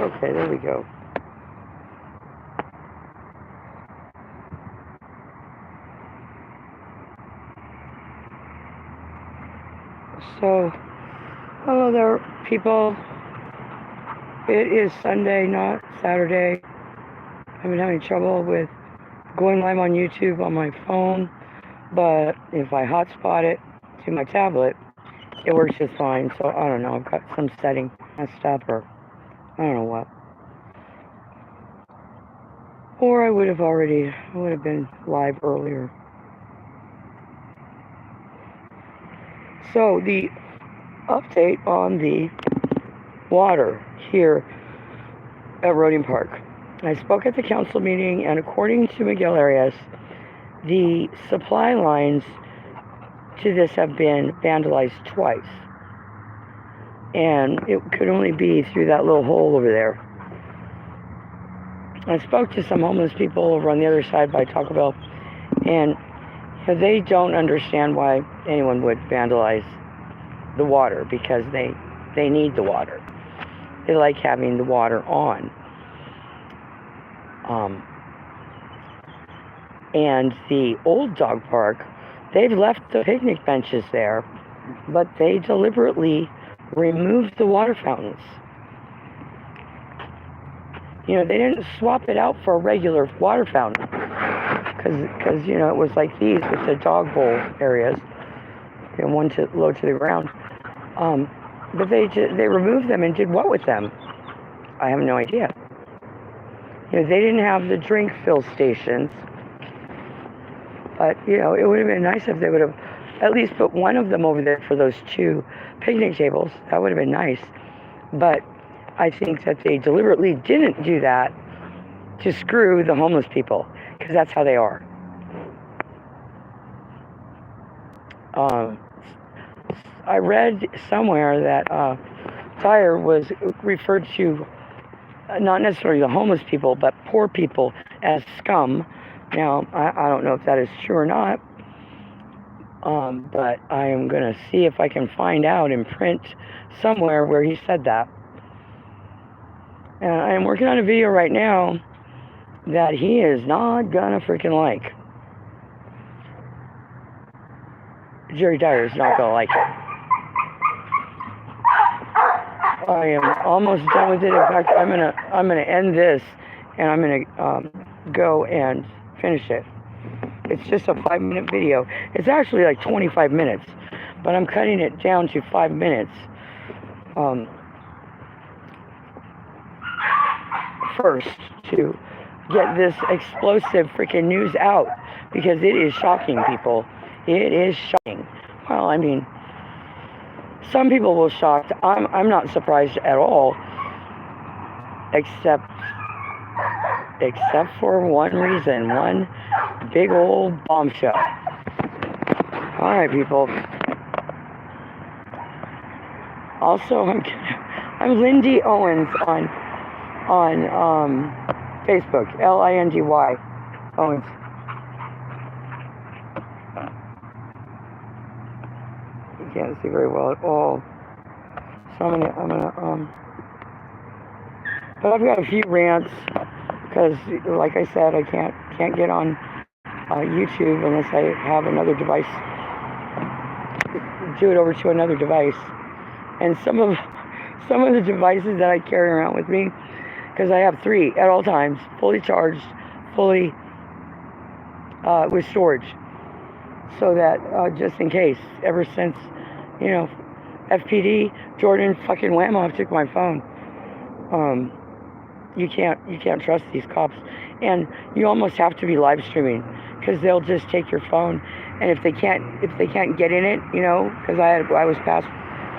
Okay, there we go. So, hello there, people. It is Sunday, not Saturday. I've been having trouble with going live on YouTube on my phone, but if I hotspot it to my tablet, it works just fine. So I don't know, I've got some setting messed up, or I don't know what. Or I would have been live earlier. So the update on the water here at Roeding Park. I spoke at the council meeting, and according to Miguel Arias, the supply lines to this have been vandalized twice. And it could only be through that little hole over there. I spoke to some homeless people over on the other side by Taco Bell, and they don't understand why anyone would vandalize the water, because they need the water. They like having the water on. And the old dog park, they've left the picnic benches there, but they deliberately removed the water fountains. They didn't swap it out for a regular water fountain, because it was like these with the dog bowl areas, one low to the ground. But they removed them and did what with them? I have no idea. They didn't have the drink fill stations, but it would have been nice if they would have at least put one of them over there for those two picnic tables. That would have been nice. But I think that they deliberately didn't do that to screw the homeless people, because that's how they are. I read somewhere that Tyre was referred to, not necessarily the homeless people, but poor people, as scum. Now, I don't know if that is true or not, but I am going to see if I can find out in print somewhere where he said that. And I am working on a video right now that he is not going to freaking like. Jerry Dyer is not going to like it. I am almost done with it. In fact, I'm gonna end this, and I'm gonna go and finish it. It's just a 5-minute video. It's actually like 25 minutes, but I'm cutting it down to 5 minutes. First, to get this explosive freaking news out, because it is shocking, people. It is shocking. Well, I mean, some people were shocked. I'm not surprised at all, except for one reason, one big old bombshell. All right, people. Also, I'm Lindy Owens on Facebook, Lindy Owens. You can't see very well at all, so I'm gonna but I've got a few rants, because like I said, I can't get on YouTube unless I have another device, do it over to another device. And some of the devices that I carry around with me, because I have 3 at all times, fully charged, fully with storage, so that just in case. Ever since FPD, Jordan fucking Whammo took my phone. You can't trust these cops, and you almost have to be live streaming, because they'll just take your phone, and if they can't get in it, because I was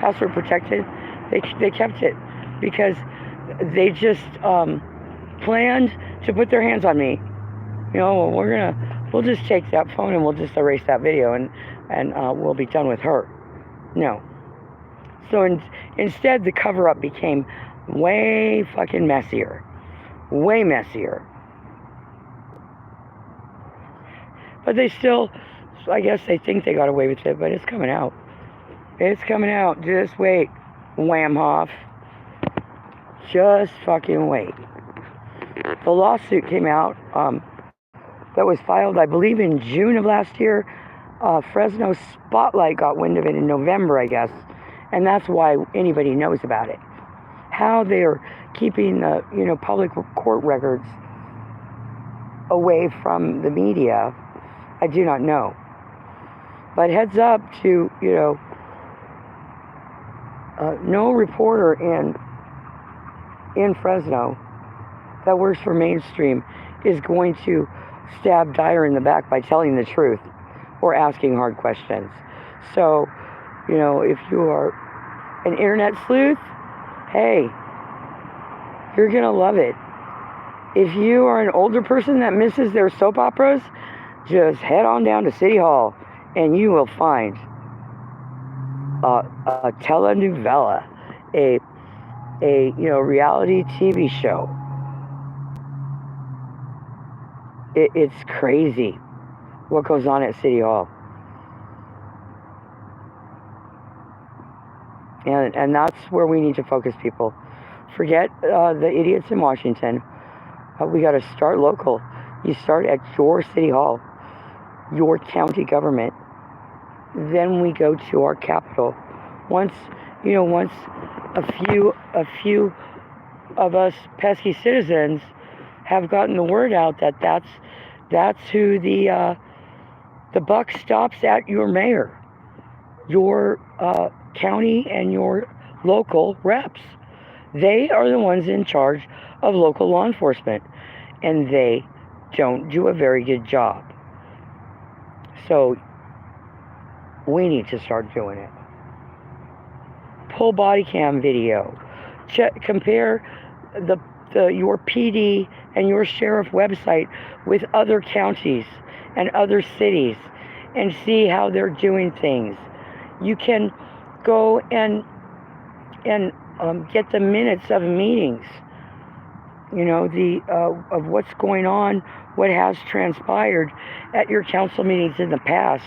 password protected, they kept it, because they just planned to put their hands on me. Well, we'll just take that phone and we'll just erase that video, and we'll be done with her. No. So instead, the cover-up became way fucking messier. Way messier. But they still, I guess they think they got away with it, but it's coming out. It's coming out. Just wait. Whamhoff. Just fucking wait. The lawsuit came out that was filed, I believe, in June of last year. Fresno Spotlight got wind of it in November, I guess, and that's why anybody knows about it. How they're keeping the public court records away from the media, I do not know. But heads up to no reporter in Fresno that works for mainstream is going to stab Dyer in the back by telling the truth or asking hard questions. So, if you are an internet sleuth, hey, you're going to love it. If you are an older person that misses their soap operas, just head on down to City Hall and you will find a telenovela, a reality TV show. It's crazy what goes on at City Hall. And that's where we need to focus, people. Forget the idiots in Washington. We got to start local. You start at your City Hall, your county government. Then we go to our capital. Once a few of us pesky citizens have gotten the word out that that's who the buck stops at, your mayor, your county, and your local reps. They are the ones in charge of local law enforcement, and they don't do a very good job. So we need to start doing it. Pull body cam video. Compare your PD and your sheriff website with other counties and other cities and see how they're doing things. You can go and get the minutes of meetings, of what's going on, what has transpired at your council meetings in the past,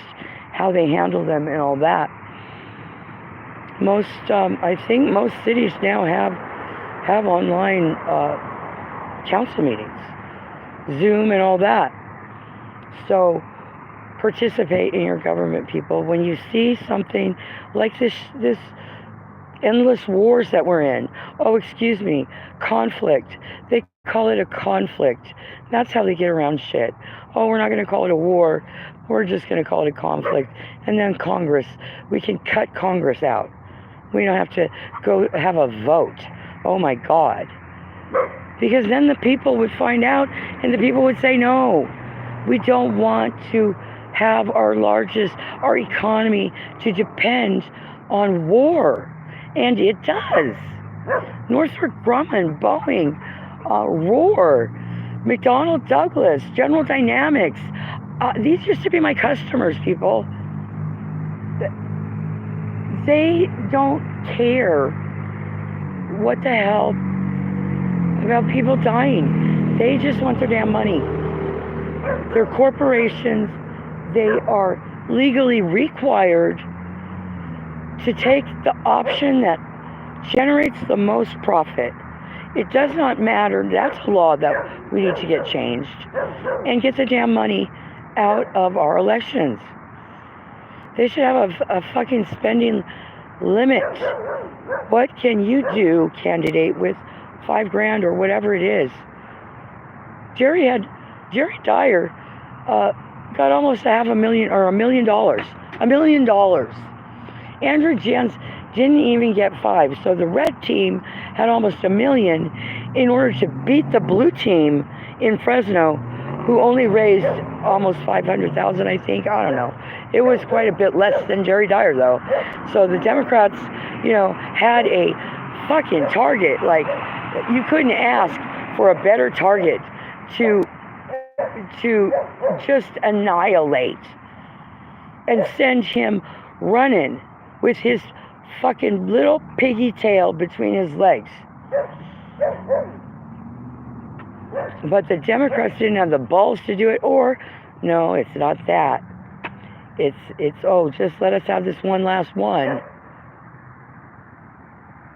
how they handle them and all that. I think most cities now have online council meetings, Zoom and all that. So participate in your government, people. When you see something like this endless wars that we're in, conflict. They call it a conflict. That's how they get around shit. Oh, we're not going to call it a war. We're just going to call it a conflict. And then Congress, we can cut Congress out. We don't have to go have a vote. Oh my God. Because then the people would find out and the people would say, no, we don't want to have our economy to depend on war. And it does. Northrop Grumman, Boeing, Roar, McDonnell Douglas, General Dynamics. These used to be my customers, people. They don't care what the hell about people dying. They just want their damn money. They're corporations. They are legally required to take the option that generates the most profit. It does not matter. That's a law that we need to get changed and get the damn money out of our elections. They should have a fucking spending limit. What can you do, candidate, with $5,000 or whatever it is? Jerry Dyer got almost $500,000 or $1 million. $1 million. Andrew Jens didn't even get 5. So the red team had almost $1 million in order to beat the blue team in Fresno, who only raised almost $500,000, I think. I don't know. It was quite a bit less than Jerry Dyer, though. So the Democrats, had a fucking target. Like, you couldn't ask for a better target to just annihilate and send him running with his fucking little piggy tail between his legs. But the Democrats didn't have the balls to do it, or, no, it's not that. It's just let us have this one last one.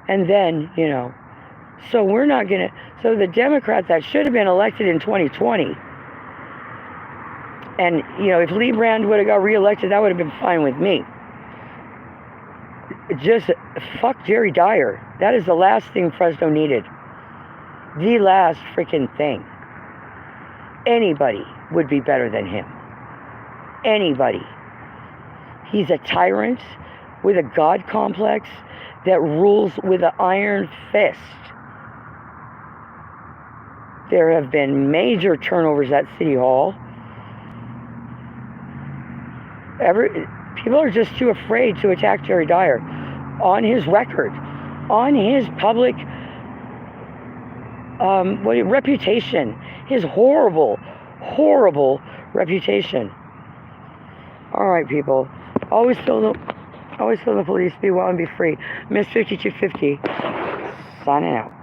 And then, So we're not going to, so the Democrat that should have been elected in 2020, and, you know, if Lee Brand would have got reelected, that would have been fine with me. Just fuck Jerry Dyer. That is the last thing Fresno needed. The last freaking thing. Anybody would be better than him. Anybody. He's a tyrant with a God complex that rules with an iron fist. There have been major turnovers at City Hall. People are just too afraid to attack Jerry Dyer on his record, on his public reputation, his horrible, horrible reputation. All right, people. Always feel the police. Be well and be free. Miss 5250 signing out.